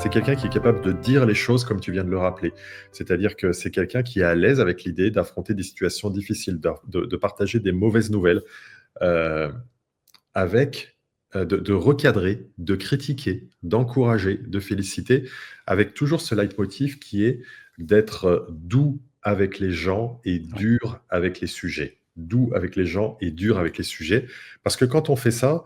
C'est quelqu'un qui est capable de dire les choses comme tu viens de le rappeler. C'est-à-dire que c'est quelqu'un qui est à l'aise avec l'idée d'affronter des situations difficiles, de partager des mauvaises nouvelles, euh, avec de recadrer, de critiquer, d'encourager, de féliciter, avec toujours ce leitmotiv qui est d'être doux avec les gens et Oui. dur avec les sujets. Doux avec les gens et dur avec les sujets. Parce que quand on fait ça,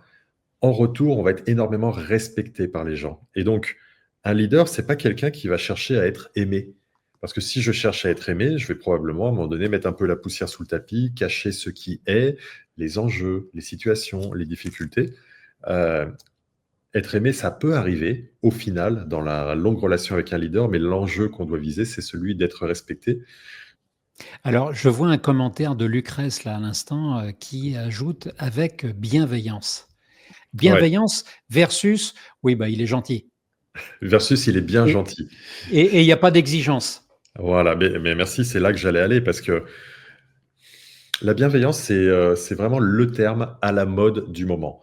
en retour, on va être énormément respecté par les gens. Et donc, un leader, c'est pas quelqu'un qui va chercher à être aimé. Parce que si je cherche à être aimé, je vais probablement à un moment donné mettre un peu la poussière sous le tapis, cacher ce qui est, les enjeux, les situations, les difficultés. Euh, Être aimé, ça peut arriver au final dans la longue relation avec un leader, mais l'enjeu qu'on doit viser, c'est celui d'être respecté. Alors, je vois un commentaire de Lucrèce là à l'instant qui ajoute avec bienveillance. Ouais. Bienveillance versus, oui, bah, il est gentil. Versus, il est bien Et gentil. il n'y a pas d'exigence. Voilà, mais merci, c'est là que j'allais aller parce que la bienveillance, c'est vraiment le terme à la mode du moment.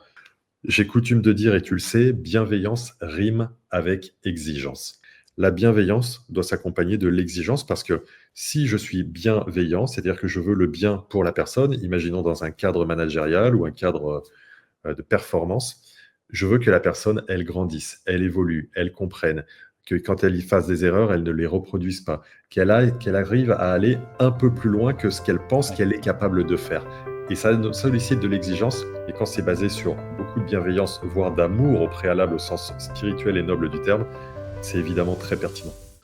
J'ai coutume de dire, et tu le sais, bienveillance rime avec exigence. La bienveillance doit s'accompagner de l'exigence parce que si je suis bienveillant, c'est-à-dire que je veux le bien pour la personne, imaginons dans un cadre managérial ou un cadre de performance, je veux que la personne, elle grandisse, elle évolue, elle comprenne, que quand elle y fasse des erreurs, elle ne les reproduise pas, qu'elle arrive à aller un peu plus loin que ce qu'elle pense Ouais. qu'elle est capable de faire. Et ça sollicite de l'exigence, et quand c'est basé sur beaucoup de bienveillance, voire d'amour au préalable au sens spirituel et noble du terme, c'est évidemment très pertinent.